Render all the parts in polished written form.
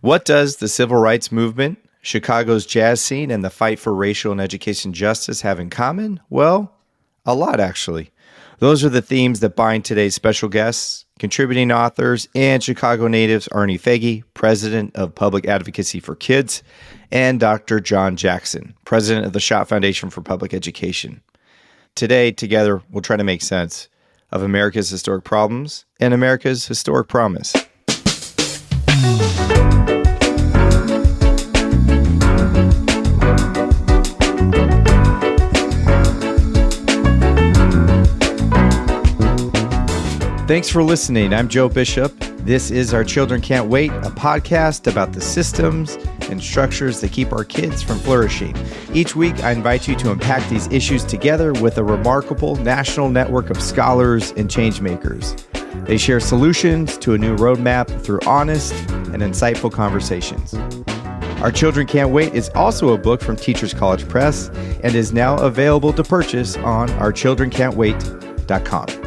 What does the civil rights movement, Chicago's jazz scene, and the fight for racial and education justice have in common? Well, a lot, actually. Those are the themes that bind today's special guests, contributing authors, and Chicago natives Arnie Fege, president of Public Advocacy for Kids, and Dr. John Jackson, president of the Schott Foundation for Public Education. Today, together, we'll try to make sense of America's historic problems and America's historic promise. Thanks for listening. I'm Joe Bishop. This is Our Children Can't Wait, a podcast about the systems and structures that keep our kids from flourishing. Each week, I invite you to unpack these issues together with a remarkable national network of scholars and changemakers. They share solutions to a new roadmap through honest and insightful conversations. Our Children Can't Wait is also a book from Teachers College Press and is now available to purchase on ourchildrencan'twait.com.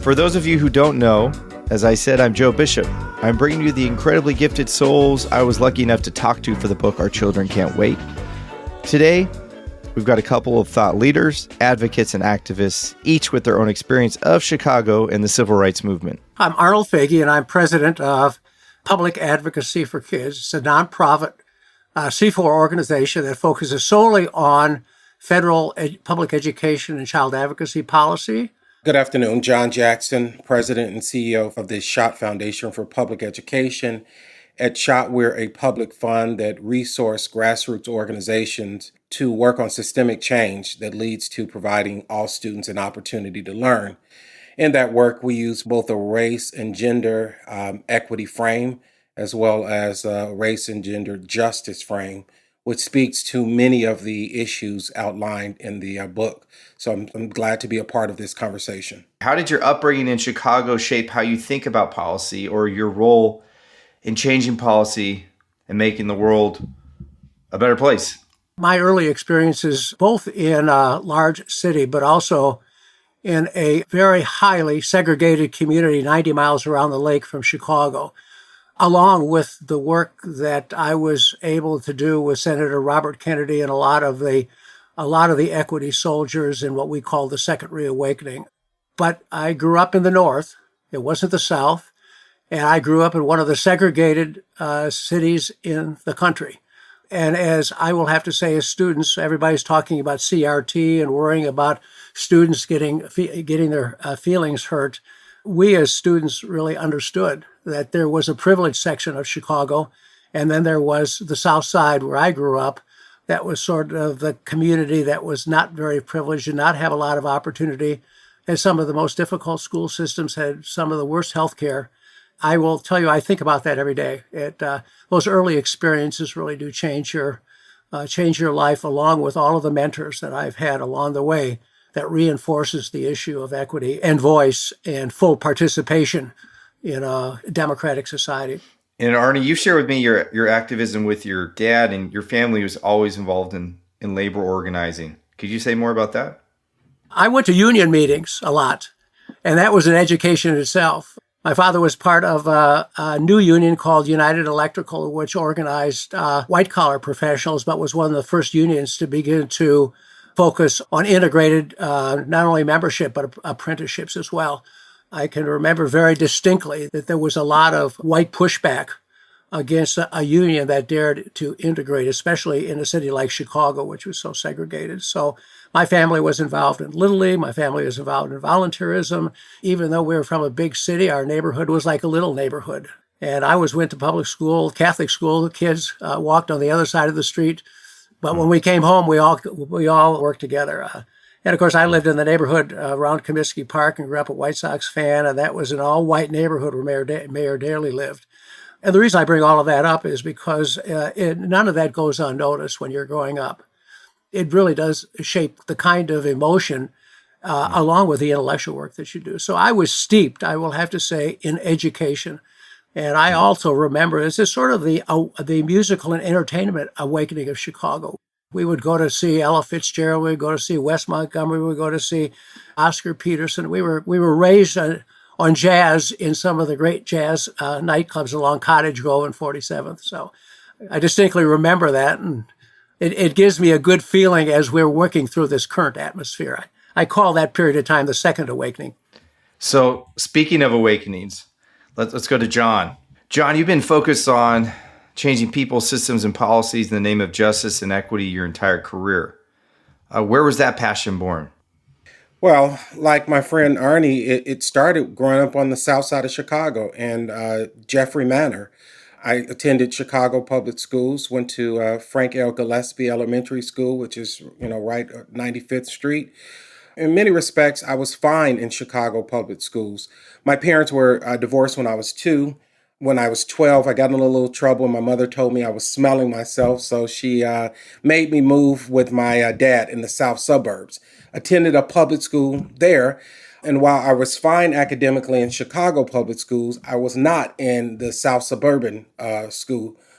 For those of you who don't know, as I said, I'm Joe Bishop. I'm bringing you the incredibly gifted souls I was lucky enough to talk to for the book Our Children Can't Wait. Today, we've got a couple of thought leaders, advocates, and activists, each with their own experience of Chicago and the civil rights movement. I'm Arnold Fege, and I'm president of Public Advocacy for Kids. It's a nonprofit C4 organization that focuses solely on federal public education and child advocacy policy. Good afternoon. John Jackson, President and CEO of the Schott Foundation for Public Education. At Schott, we're a public fund that resource grassroots organizations to work on systemic change that leads to providing all students an opportunity to learn. In that work, we use both a race and gender equity frame, as well as a race and gender justice frame, which speaks to many of the issues outlined in the book. So I'm glad to be a part of this conversation. How did your upbringing in Chicago shape how you think about policy or your role in changing policy and making the world a better place? My early experiences, both in a large city, but also in a very highly segregated community 90 miles around the lake from Chicago, along with the work that I was able to do with Senator Robert Kennedy and a lot of the equity soldiers in what we call the Second Reawakening. But I grew up in the North. It wasn't the South. And I grew up in one of the segregated cities in the country. And as I will have to say, as students, everybody's talking about CRT and worrying about students getting their feelings hurt. We as students really understood that there was a privileged section of Chicago, and then there was the South Side where I grew up. That was sort of the community that was not very privileged, did not have a lot of opportunity, had some of the most difficult school systems, had some of the worst health care. I will tell you, I think about that every day. Those early experiences really do change your life, along with all of the mentors that I've had along the way that reinforces the issue of equity and voice and full participation in a democratic society. And Arnie, you shared with me your activism with your dad, and your family was always involved in labor organizing. Could you say more about that? I went to union meetings a lot, and that was an education in itself. My father was part of a new union called United Electrical, which organized white-collar professionals, but was one of the first unions to begin to focus on integrated not only membership, but apprenticeships as well. I can remember very distinctly that there was a lot of white pushback against a union that dared to integrate, especially in a city like Chicago, which was so segregated. So my family was involved in Little League. My family was involved in volunteerism. Even though we were from a big city, our neighborhood was like a little neighborhood. And I went to public school, Catholic school. The kids walked on the other side of the street. But when we came home, we all worked together. And of course, I lived in the neighborhood around Comiskey Park and grew up a White Sox fan, and that was an all-white neighborhood where Mayor Daley lived. And the reason I bring all of that up is because none of that goes unnoticed when you're growing up. It really does shape the kind of emotion along with the intellectual work that you do. So I was steeped, I will have to say, in education. And I also remember this is sort of the musical and entertainment awakening of Chicago. We would go to see Ella Fitzgerald, we would go to see Wes Montgomery, we would go to see Oscar Peterson. We were raised on jazz in some of the great jazz nightclubs along Cottage Grove and 47th. So I distinctly remember that, and it gives me a good feeling as we're working through this current atmosphere. I call that period of time the Second Awakening. So speaking of awakenings, let's go to John. John, you've been focused on changing people, systems, and policies in the name of justice and equity your entire career. Where was that passion born? Well, like my friend Arnie, it started growing up on the south side of Chicago and Jeffrey Manor. I attended Chicago public schools, went to Frank L. Gillespie Elementary School, which is, right at 95th Street. In many respects, I was fine in Chicago public schools. My parents were divorced when I was 2. When I was 12, I got in a little trouble. My mother told me I was smelling myself, so she made me move with my dad in the south suburbs. Attended a public school there, and while I was fine academically in Chicago public schools, I was not in the south suburban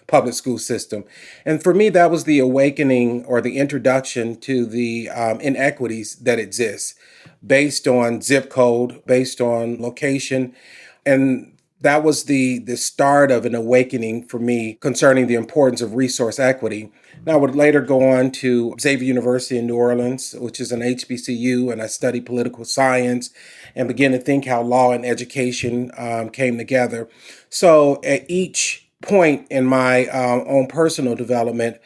public school system. And for me, that was the awakening or the introduction to the inequities that exist based on zip code, based on location. And that was the start of an awakening for me concerning the importance of resource equity. And I would later go on to Xavier University in New Orleans, which is an HBCU, and I studied political science and began to think how law and education came together. So at each point in my own personal development,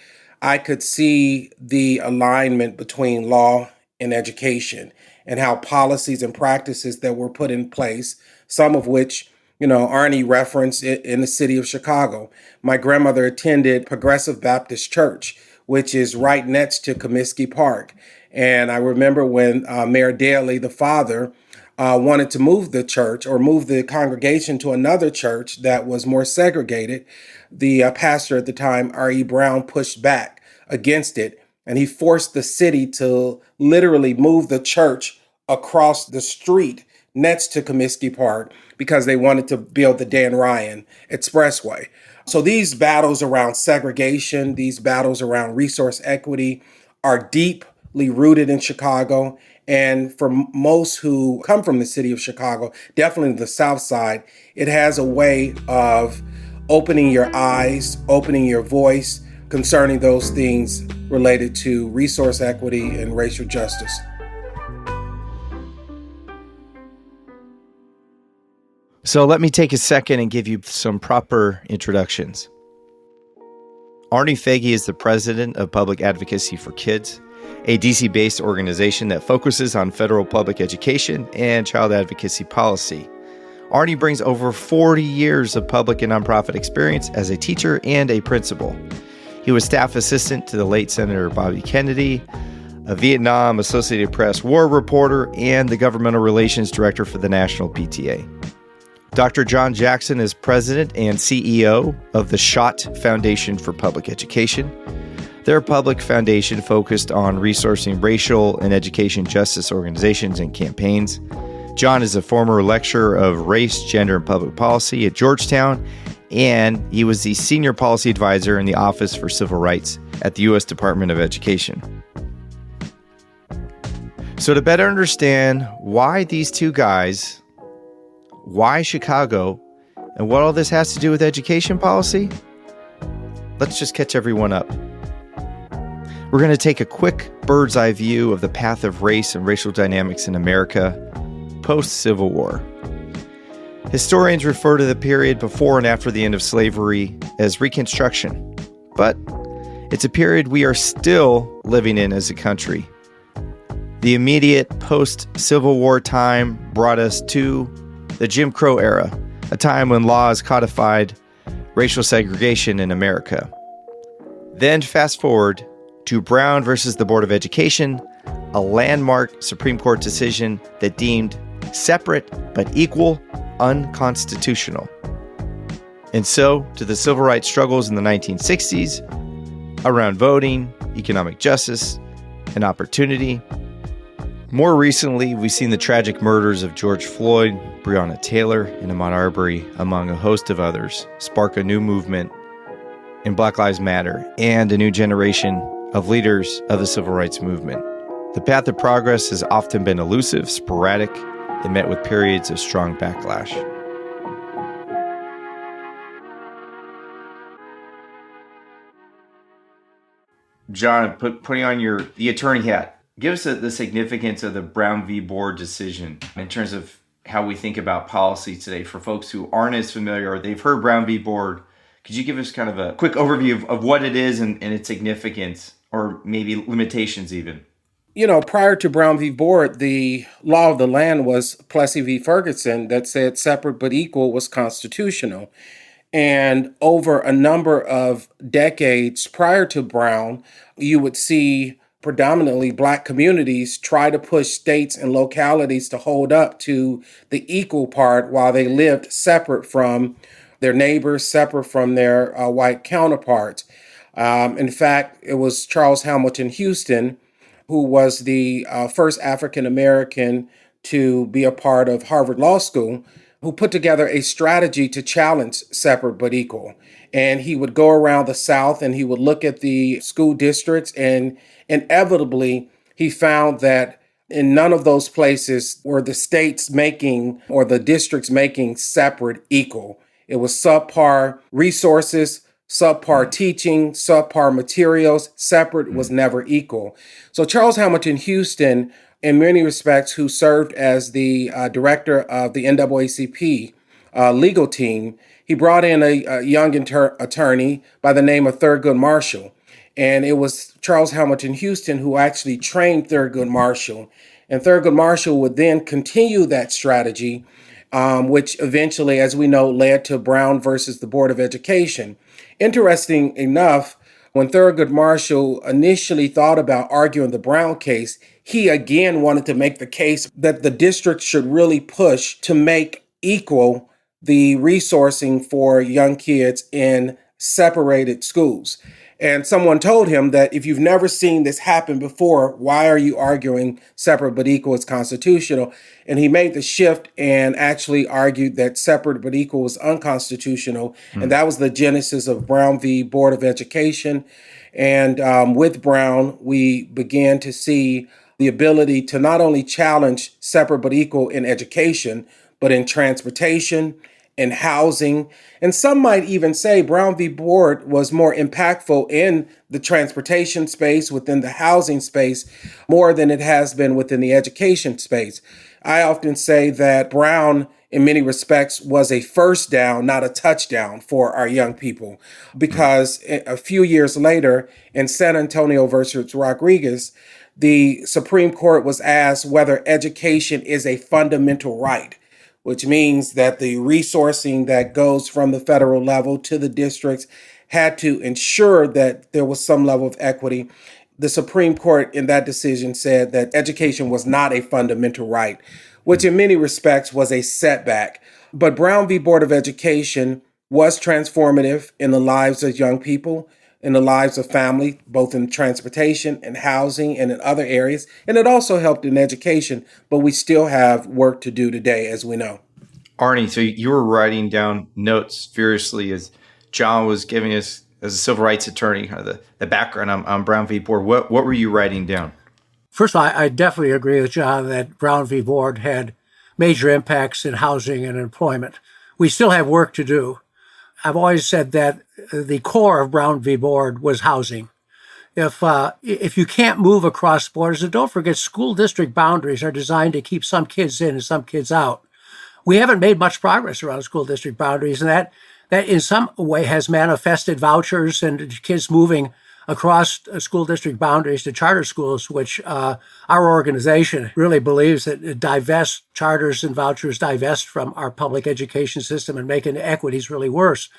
I could see the alignment between law and education and how policies and practices that were put in place, some of which Arnie referenced it in the city of Chicago. My grandmother attended Progressive Baptist Church, which is right next to Comiskey Park. And I remember when Mayor Daley, the father, wanted to move the church or move the congregation to another church that was more segregated, the pastor at the time, R.E. Brown, pushed back against it. And he forced the city to literally move the church across the street next to Comiskey Park because they wanted to build the Dan Ryan Expressway. So these battles around segregation, these battles around resource equity are deeply rooted in Chicago. And for most who come from the city of Chicago, definitely the South Side, it has a way of opening your eyes, opening your voice concerning those things related to resource equity and racial justice. So let me take a second and give you some proper introductions. Arnie Fege is the president of Public Advocacy for Kids, a DC-based organization that focuses on federal public education and child advocacy policy. Arnie brings over 40 years of public and nonprofit experience as a teacher and a principal. He was staff assistant to the late Senator Bobby Kennedy, a Vietnam Associated Press war reporter, and the governmental relations director for the National PTA. Dr. John Jackson is president and CEO of the Schott Foundation for Public Education. They're a public foundation focused on resourcing racial and education justice organizations and campaigns. John is a former lecturer of race, gender, and public policy at Georgetown, and he was the senior policy advisor in the Office for Civil Rights at the U.S. Department of Education. So to better understand why these two guys, why Chicago, and what all this has to do with education policy, let's just catch everyone up. We're going to take a quick bird's eye view of the path of race and racial dynamics in America post-Civil War. Historians refer to the period before and after the end of slavery as Reconstruction, but it's a period we are still living in as a country. The immediate post-Civil War time brought us to the Jim Crow era, a time when laws codified racial segregation in America. Then fast forward to Brown versus the Board of Education, a landmark Supreme Court decision that deemed separate but equal unconstitutional. And so to the civil rights struggles in the 1960s around voting, economic justice, and opportunity. More recently, we've seen the tragic murders of George Floyd, Breonna Taylor, and Ahmaud Arbery, among a host of others, spark a new movement in Black Lives Matter and a new generation of leaders of the civil rights movement. The path of progress has often been elusive, sporadic, It met with periods of strong backlash. John, putting on the attorney hat, give us the significance of the Brown v. Board decision in terms of how we think about policy today for folks who aren't as familiar or they've heard Brown v. Board. Could you give us kind of a quick overview of what it is and its significance, or maybe limitations even? Prior to Brown v. Board, the law of the land was Plessy v. Ferguson that said separate but equal was constitutional. And over a number of decades prior to Brown, you would see predominantly Black communities try to push states and localities to hold up to the equal part while they lived separate from their neighbors, separate from their white counterparts. In fact, it was Charles Hamilton Houston, who was the first African American to be a part of Harvard Law School, who put together a strategy to challenge separate but equal. And he would go around the South and he would look at the school districts, and inevitably he found that in none of those places were the states making or the districts making separate equal. It was subpar resources, subpar teaching, subpar materials. Separate was never equal. So Charles Hamilton Houston, in many respects, who served as the director of the NAACP legal team, he brought in a young attorney by the name of Thurgood Marshall. And it was Charles Hamilton Houston who actually trained Thurgood Marshall. And Thurgood Marshall would then continue that strategy, which eventually, as we know, led to Brown versus the Board of Education. Interesting enough, when Thurgood Marshall initially thought about arguing the Brown case, he again wanted to make the case that the district should really push to make equal the resourcing for young kids in separated schools. And someone told him that if you've never seen this happen before, why are you arguing separate but equal is constitutional? And he made the shift and actually argued that separate but equal was unconstitutional. And that was the genesis of Brown v. Board of Education. And with Brown, we began to see the ability to not only challenge separate but equal in education, but in transportation, in housing. And some might even say Brown v. Board was more impactful in the transportation space, within the housing space, more than it has been within the education space. I often say that Brown, in many respects, was a first down, not a touchdown for our young people, because a few years later in San Antonio versus Rodriguez, the Supreme Court was asked whether education is a fundamental right, which means that the resourcing that goes from the federal level to the districts had to ensure that there was some level of equity. The Supreme Court in that decision said that education was not a fundamental right, which in many respects was a setback. But Brown v. Board of Education was transformative in the lives of young people, in the lives of family, both in transportation and housing and in other areas. And it also helped in education, but we still have work to do today, as we know. Arnie, so you were writing down notes furiously as John was giving us, as a civil rights attorney, the background on Brown v. Board. What were you writing down? First of all, I definitely agree with John that Brown v. Board had major impacts in housing and employment. We still have work to do. I've always said that the core of Brown v. Board was housing. If you can't move across borders, and don't forget, school district boundaries are designed to keep some kids in and some kids out. We haven't made much progress around school district boundaries, and that in some way has manifested vouchers and kids moving across school district boundaries to charter schools, which our organization really believes that divest charters and vouchers, divest from our public education system and making equities really worse.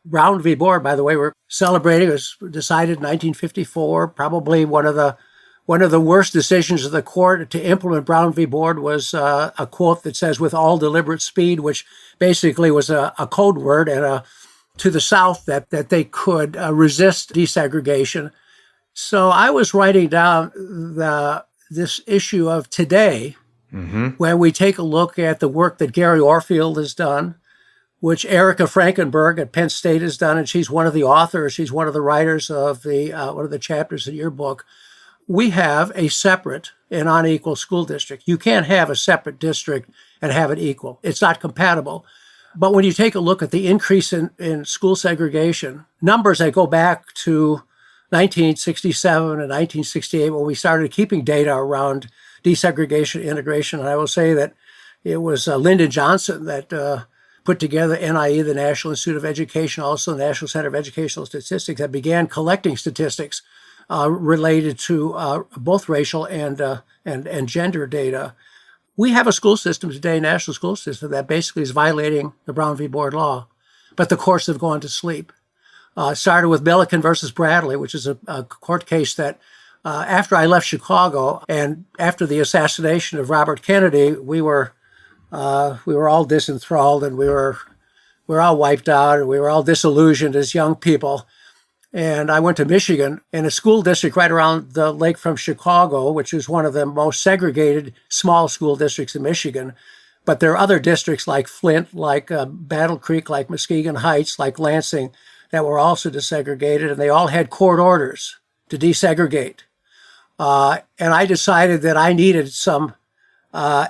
Brown v. Board, by the way, we're celebrating, it was decided in 1954, probably one of the worst decisions of the court to implement Brown v. Board was a quote that says, "with all deliberate speed," which basically was a code word and to the South that they could resist desegregation. So I was writing down this issue of today, when we take a look at the work that Gary Orfield has done, which Erica Frankenberg at Penn State has done, and she's one of the authors, she's one of the writers of one of the chapters in your book. We have a separate an unequal school district. You can't have a separate district and have it equal. It's not compatible. But when you take a look at the increase in school segregation, numbers that go back to 1967 and 1968, when we started keeping data around desegregation, integration, and I will say that it was Lyndon Johnson that put together NIE, the National Institute of Education, also the National Center of Educational Statistics, that began collecting statistics related to both racial and gender data. We have a school system today, national school system, that basically is violating the Brown v. Board law, but the courts have gone to sleep. Started with Milliken versus Bradley, which is a court case that after I left Chicago and after the assassination of Robert Kennedy, we were all disenthralled and we were all wiped out and we were all disillusioned as young people. And I went to Michigan, in a school district right around the lake from Chicago, which is one of the most segregated small school districts in Michigan. But there are other districts like Flint, like Battle Creek, like Muskegon Heights, like Lansing, that were also desegregated, and they all had court orders to desegregate. And I decided that I needed some. I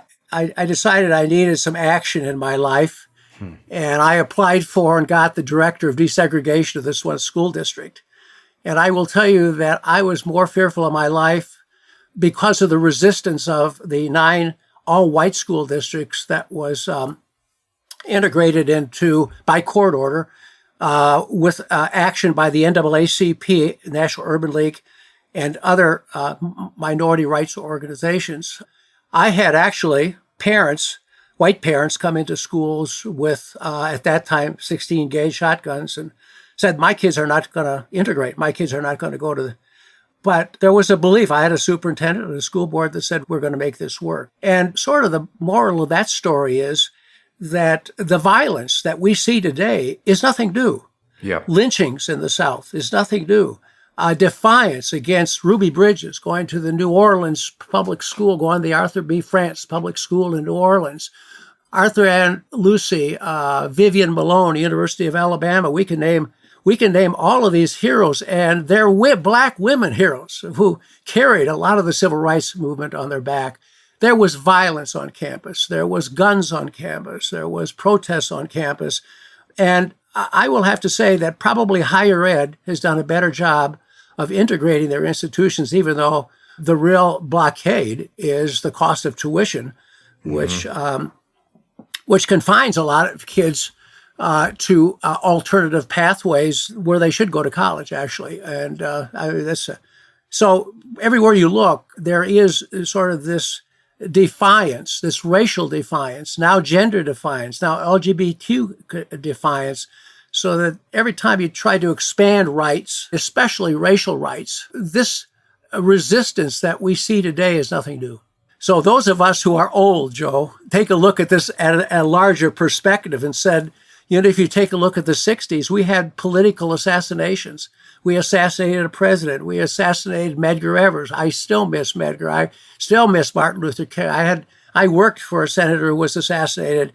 decided I needed some action in my life. And I applied for and got the director of desegregation of this one school district. And I will tell you that I was more fearful of my life because of the resistance of the 9 all-white school districts that was integrated into, by court order, with action by the NAACP, National Urban League, and other minority rights organizations. I had actually white parents come into schools with, at that time, 16-gauge shotguns and said, my kids are not going to integrate. My kids are not going to go to the... But there was a belief. I had a superintendent and a school board that said, we're going to make this work. And sort of the moral of that story is that the violence that we see today is nothing new. Yeah. Lynchings in the South is nothing new. Defiance against Ruby Bridges, going to the New Orleans public school, going to the Arthur B. France public school in New Orleans. Arthur and Lucy, Vivian Malone, University of Alabama. We can name all of these heroes, and they're Black women heroes who carried a lot of the civil rights movement on their back. There was violence on campus. There was guns on campus. There was protests on campus. And I will have to say that probably higher ed has done a better job of integrating their institutions, even though the real blockade is the cost of tuition, which confines a lot of kids to alternative pathways where they should go to college, actually. And so everywhere you look, there is sort of this defiance, this racial defiance, now gender defiance, now LGBTQ defiance, so that every time you try to expand rights, especially racial rights, this resistance that we see today is nothing new. So those of us who are old, Joe, take a look at this at a larger perspective and said, if you take a look at the 60s, we had political assassinations. We assassinated a president. We assassinated Medgar Evers. I still miss Medgar. I still miss Martin Luther King. I worked for a senator who was assassinated.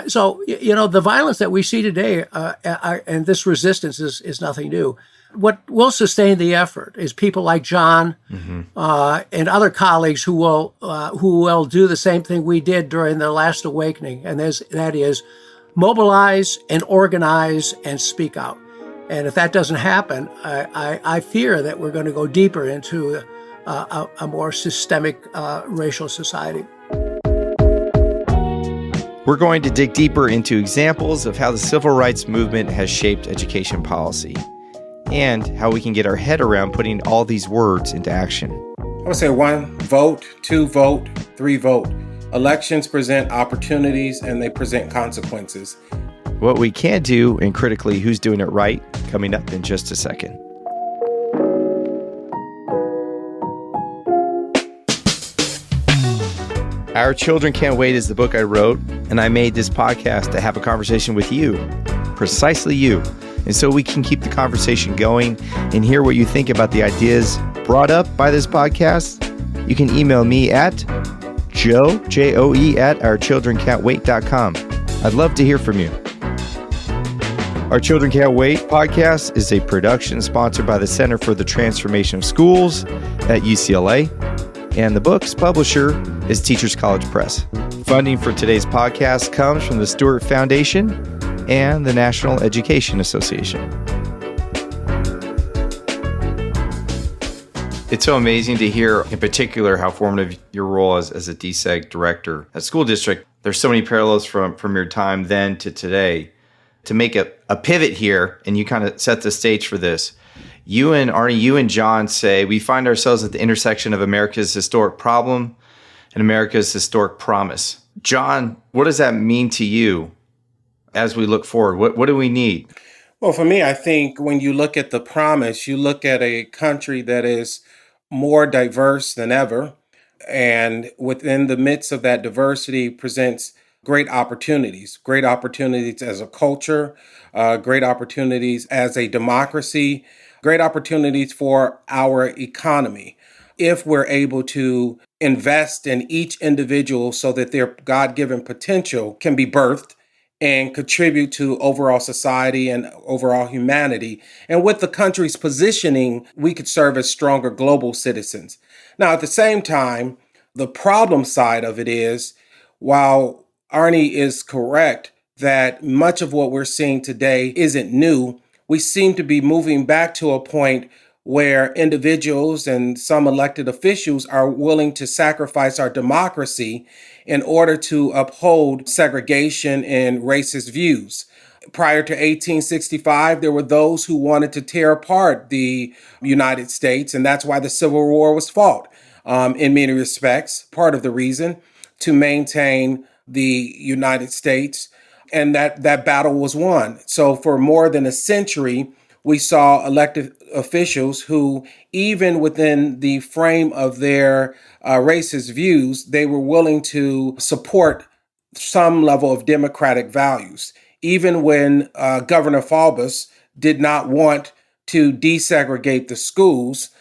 So the violence that we see today and this resistance is nothing new. What will sustain the effort is people like John and other colleagues who will do the same thing we did during the last awakening, and that is mobilize and organize and speak out. And if that doesn't happen, I fear that we're going to go deeper into a more systemic racial society. We're going to dig deeper into examples of how the civil rights movement has shaped education policy and how we can get our head around putting all these words into action. I would say 1, vote, 2, vote, 3, vote. Elections present opportunities and they present consequences. What we can do, and critically, who's doing it right, coming up in just a second. Our Children Can't Wait is the book I wrote, and I made this podcast to have a conversation with you, precisely you. And so we can keep the conversation going and hear what you think about the ideas brought up by this podcast. You can email me at Joe, J-O-E, at ourchildrencan'twait.com. I'd love to hear from you. Our Children Can't Wait podcast is a production sponsored by the Center for the Transformation of Schools at UCLA. and the book's publisher is Teachers College Press. Funding for today's podcast comes from the Stewart Foundation and the National Education Association. It's so amazing to hear, in particular, how formative your role as a DSEG director at school district. There's so many parallels from your time then to today. To make a pivot here, and you kind of set the stage for this, you and Arnie, you and John say, we find ourselves at the intersection of America's historic problem and America's historic promise. John, what does that mean to you as we look forward? What do we need? Well, for me, I think when you look at the promise, you look at a country that is more diverse than ever, and within the midst of that diversity presents great opportunities as a culture, great opportunities as a democracy, great opportunities for our economy. If we're able to invest in each individual so that their God-given potential can be birthed and contribute to overall society and overall humanity. And with the country's positioning, we could serve as stronger global citizens. Now, at the same time, the problem side of it is, while Arnie is correct that much of what we're seeing today isn't new, we seem to be moving back to a point where individuals and some elected officials are willing to sacrifice our democracy in order to uphold segregation and racist views. Prior to 1865, there were those who wanted to tear apart the United States, and that's why the Civil War was fought. In many respects, part of the reason to maintain the United States, and that battle was won. So for more than a century, we saw elected officials who, even within the frame of their racist views, they were willing to support some level of democratic values. Even when Governor Faubus did not want to desegregate the schools,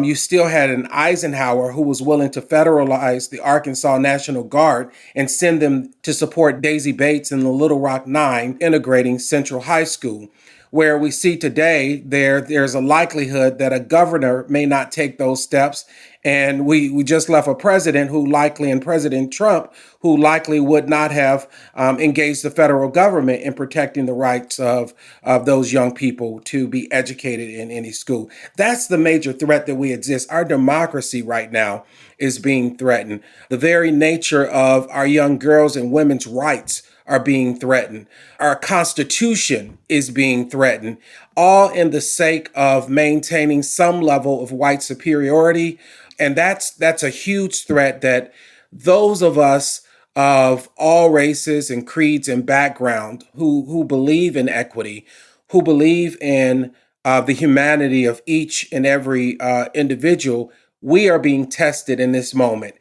you still had an Eisenhower who was willing to federalize the Arkansas National Guard and send them to support Daisy Bates and the Little Rock Nine integrating Central High School. Where we see today, there's a likelihood that a governor may not take those steps. And we just left a president and President Trump, who likely would not have engaged the federal government in protecting the rights of those young people to be educated in any school. That's the major threat that we exist. Our democracy right now is being threatened. The very nature of our young girls and women's rights are being threatened. Our Constitution is being threatened, all in the sake of maintaining some level of white superiority. And that's a huge threat that those of us of all races and creeds and background who believe in equity, who believe in the humanity of each and every individual, we are being tested in this moment.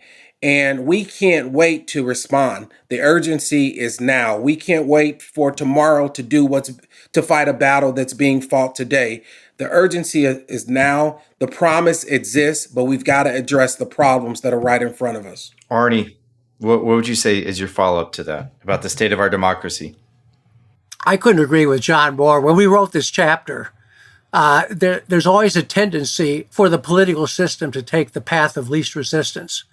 And we can't wait to respond. The urgency is now. We can't wait for tomorrow to fight a battle that's being fought today. The urgency is now. The promise exists, but we've got to address the problems that are right in front of us. Arnie, what would you say is your follow-up to that about the state of our democracy? I couldn't agree with John more. When we wrote this chapter, there's always a tendency for the political system to take the path of least resistance.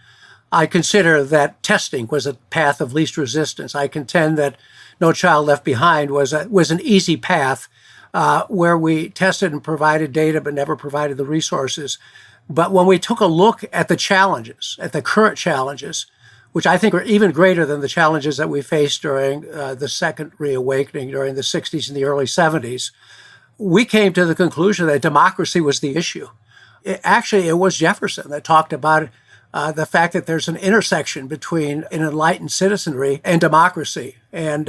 I consider that testing was a path of least resistance. I contend that No Child Left Behind was an easy path where we tested and provided data but never provided the resources. But when we took a look at the challenges, at the current challenges, which I think are even greater than the challenges that we faced during the Second Reawakening during the 60s and the early 70s, we came to the conclusion that democracy was the issue. It was Jefferson that talked about the fact that there's an intersection between an enlightened citizenry and democracy. And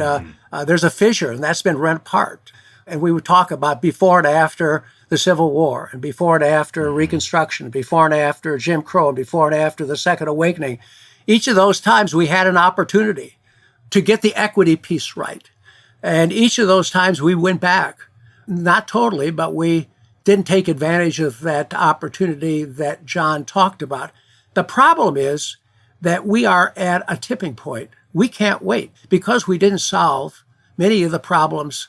there's a fissure, and that's been rent apart. And we would talk about before and after the Civil War, and before and after Reconstruction, before and after Jim Crow, and before and after the Second Awakening. Each of those times we had an opportunity to get the equity piece right. And each of those times we went back, not totally, but we didn't take advantage of that opportunity that John talked about. The problem is that we are at a tipping point. We can't wait because we didn't solve many of the problems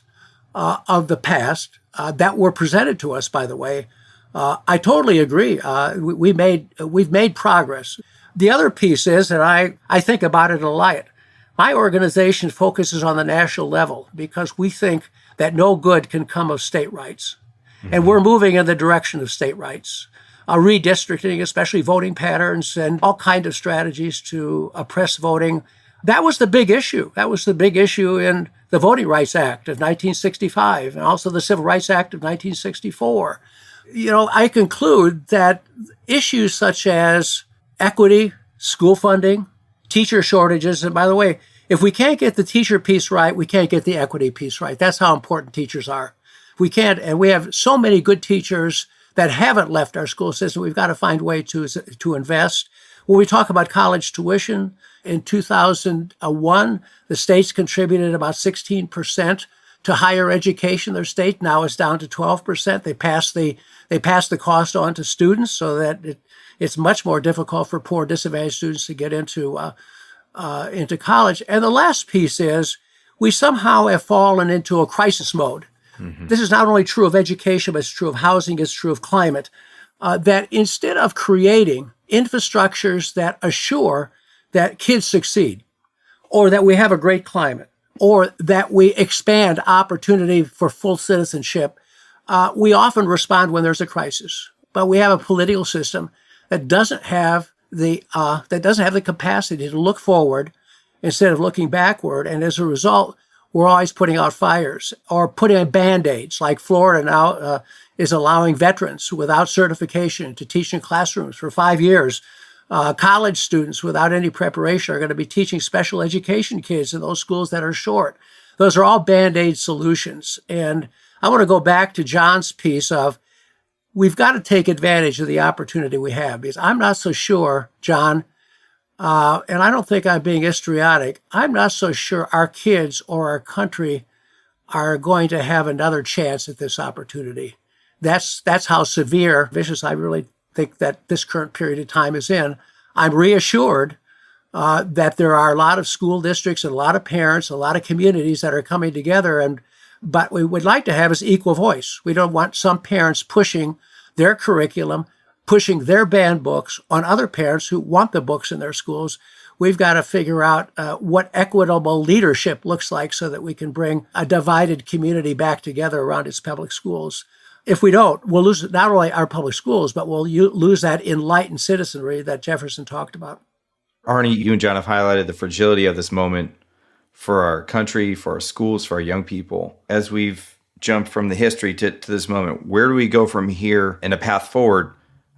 of the past that were presented to us, by the way, I totally agree. We've made progress. The other piece is, and I think about it a lot. My organization focuses on the national level because we think that no good can come of state rights. And we're moving in the direction of state rights. Redistricting, especially voting patterns and all kinds of strategies to oppress voting. That was the big issue. That was the big issue in the Voting Rights Act of 1965 and also the Civil Rights Act of 1964. I conclude that issues such as equity, school funding, teacher shortages, and by the way, if we can't get the teacher piece right, we can't get the equity piece right. That's how important teachers are. We can't, and we have so many good teachers that haven't left our school system. We've got to find a way to invest. When we talk about college tuition, in 2001, the states contributed about 16% to higher education. Their state now is down to 12%. They pass the cost on to students so that it's much more difficult for poor, disadvantaged students to get into college. And the last piece is we somehow have fallen into a crisis mode. Mm-hmm. This is not only true of education, but it's true of housing, it's true of climate, that instead of creating infrastructures that assure that kids succeed, or that we have a great climate, or that we expand opportunity for full citizenship, we often respond when there's a crisis. But we have a political system that doesn't have the capacity to look forward instead of looking backward, and as a result, we're always putting out fires or putting in Band-Aids, like Florida now is allowing veterans without certification to teach in classrooms for 5 years. College students without any preparation are going to be teaching special education kids in those schools that are short. Those are all Band-Aid solutions. And I want to go back to John's piece of we've got to take advantage of the opportunity we have, because I'm not so sure, John, and I don't think I'm being histrionic, I'm not so sure our kids or our country are going to have another chance at this opportunity. That's how severe, vicious I really think that this current period of time is in. I'm reassured that there are a lot of school districts and a lot of parents, a lot of communities that are coming together, but we would like to have is equal voice. We don't want some parents pushing their curriculum, pushing their banned books on other parents who want the books in their schools. We've got to figure out what equitable leadership looks like so that we can bring a divided community back together around its public schools. If we don't, we'll lose not only our public schools, but we'll lose that enlightened citizenry that Jefferson talked about. Arnie, you and John have highlighted the fragility of this moment for our country, for our schools, for our young people. As we've jumped from the history to this moment, where do we go from here and a path forward?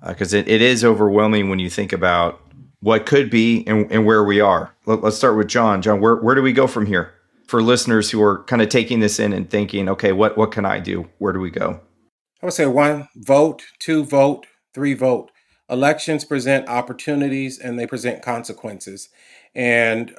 Because it is overwhelming when you think about what could be and where we are. Let's start with John. John, where do we go from here? For listeners who are kind of taking this in and thinking, okay, what can I do? Where do we go? I would say 1, vote, 2, vote, 3, vote. Elections present opportunities and they present consequences. And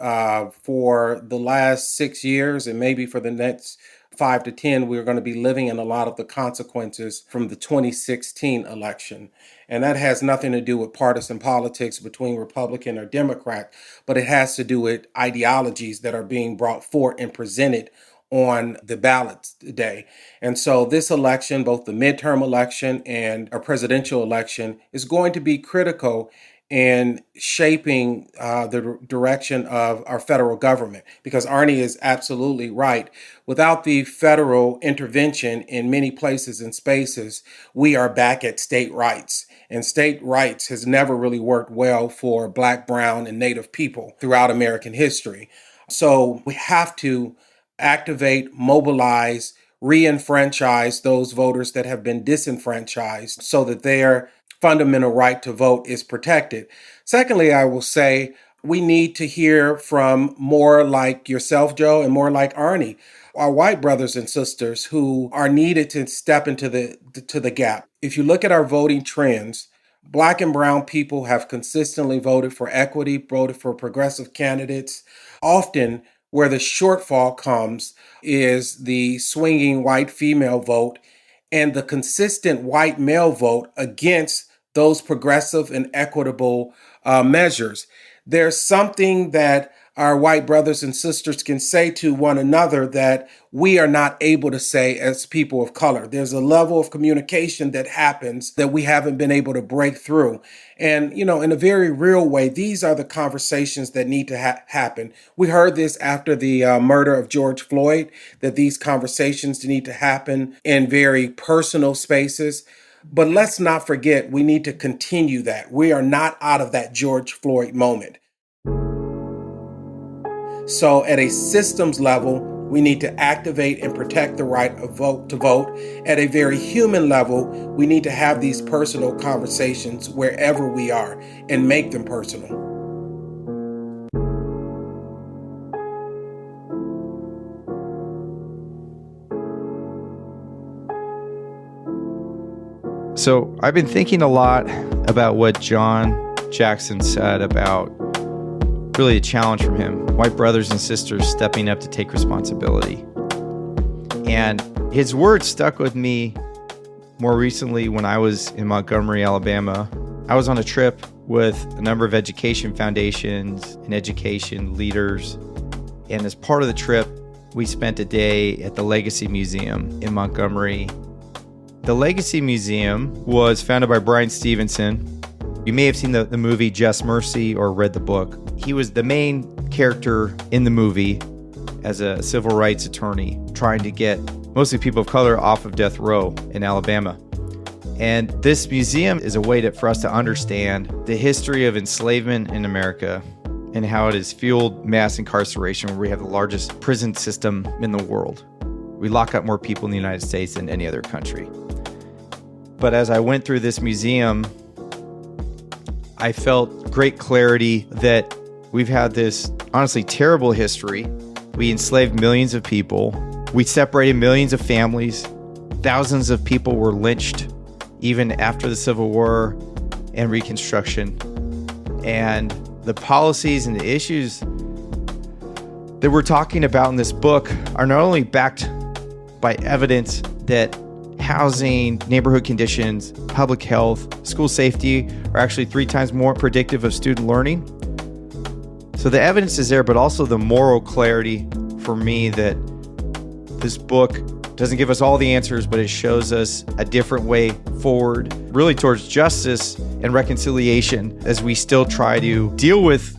for the last 6 years and maybe for the next 5 to 10, we're going to be living in a lot of the consequences from the 2016 election. And that has nothing to do with partisan politics between Republican or Democrat, but it has to do with ideologies that are being brought forth and presented on the ballot today. And so this election, both the midterm election and a presidential election, is going to be critical in shaping the direction of our federal government, because Arnie is absolutely right. Without the federal intervention in many places and spaces, we are back at state rights. And state rights has never really worked well for Black, Brown, and Native people throughout American history. So we have to activate, mobilize, re-enfranchise those voters that have been disenfranchised so that their fundamental right to vote is protected. Secondly, I will say we need to hear from more like yourself, Joe, and more like Arnie, our white brothers and sisters who are needed to step into the gap. If you look at our voting trends, Black and brown people have consistently voted for equity, voted for progressive candidates. Often where the shortfall comes is the swinging white female vote and the consistent white male vote against those progressive and equitable measures. There's something that our white brothers and sisters can say to one another that we are not able to say as people of color. There's a level of communication that happens that we haven't been able to break through. And, in a very real way, these are the conversations that need to happen. We heard this after the murder of George Floyd, that these conversations need to happen in very personal spaces. But let's not forget, we need to continue that. We are not out of that George Floyd moment. So at a systems level, we need to activate and protect the right of vote to vote. At a very human level, we need to have these personal conversations wherever we are and make them personal. So I've been thinking a lot about what John Jackson said about really a challenge from him, white brothers and sisters stepping up to take responsibility. And his words stuck with me more recently when I was in Montgomery, Alabama. I was on a trip with a number of education foundations and education leaders. And as part of the trip, we spent a day at the Legacy Museum in Montgomery. The Legacy Museum was founded by Brian Stevenson. You may have seen the movie Just Mercy or read the book. He was the main character in the movie as a civil rights attorney trying to get mostly people of color off of death row in Alabama. And this museum is a way for us to understand the history of enslavement in America and how it has fueled mass incarceration, where we have the largest prison system in the world. We lock up more people in the United States than any other country. But as I went through this museum, I felt great clarity that we've had this honestly terrible history. We enslaved millions of people. We separated millions of families. Thousands of people were lynched even after the Civil War and Reconstruction. And the policies and the issues that we're talking about in this book are not only backed by evidence that housing, neighborhood conditions, public health, school safety are actually 3 times more predictive of student learning. So the evidence is there, but also the moral clarity for me that this book doesn't give us all the answers, but it shows us a different way forward, really towards justice and reconciliation as we still try to deal with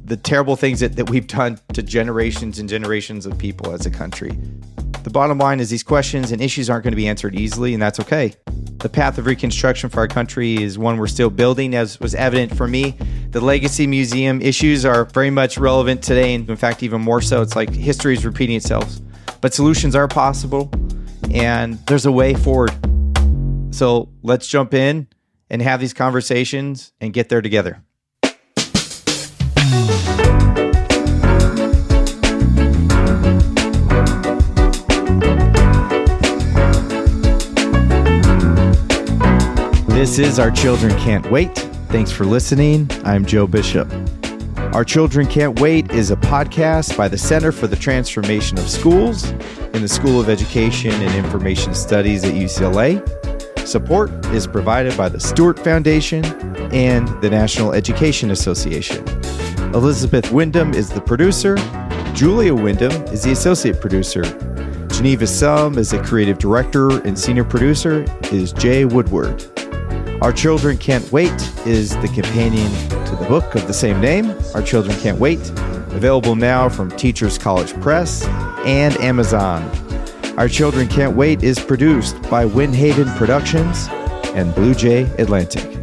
the terrible things that we've done to generations and generations of people as a country. The bottom line is these questions and issues aren't going to be answered easily, and that's okay. The path of reconstruction for our country is one we're still building, as was evident for me. The Legacy Museum issues are very much relevant today, and in fact, even more so. It's like history is repeating itself. But solutions are possible, and there's a way forward. So let's jump in and have these conversations and get there together. This is Our Children Can't Wait. Thanks for listening. I'm Joe Bishop. Our Children Can't Wait is a podcast by the Center for the Transformation of Schools in the School of Education and Information Studies at UCLA. Support is provided by the Stewart Foundation and the National Education Association. Elizabeth Wyndham is the producer. Julia Wyndham is the associate producer. Geneva Sum is the creative director, and senior producer is Jay Woodward. Our Children Can't Wait is the companion to the book of the same name, Our Children Can't Wait, available now from Teachers College Press and Amazon. Our Children Can't Wait is produced by Windhaven Productions and Blue Jay Atlantic.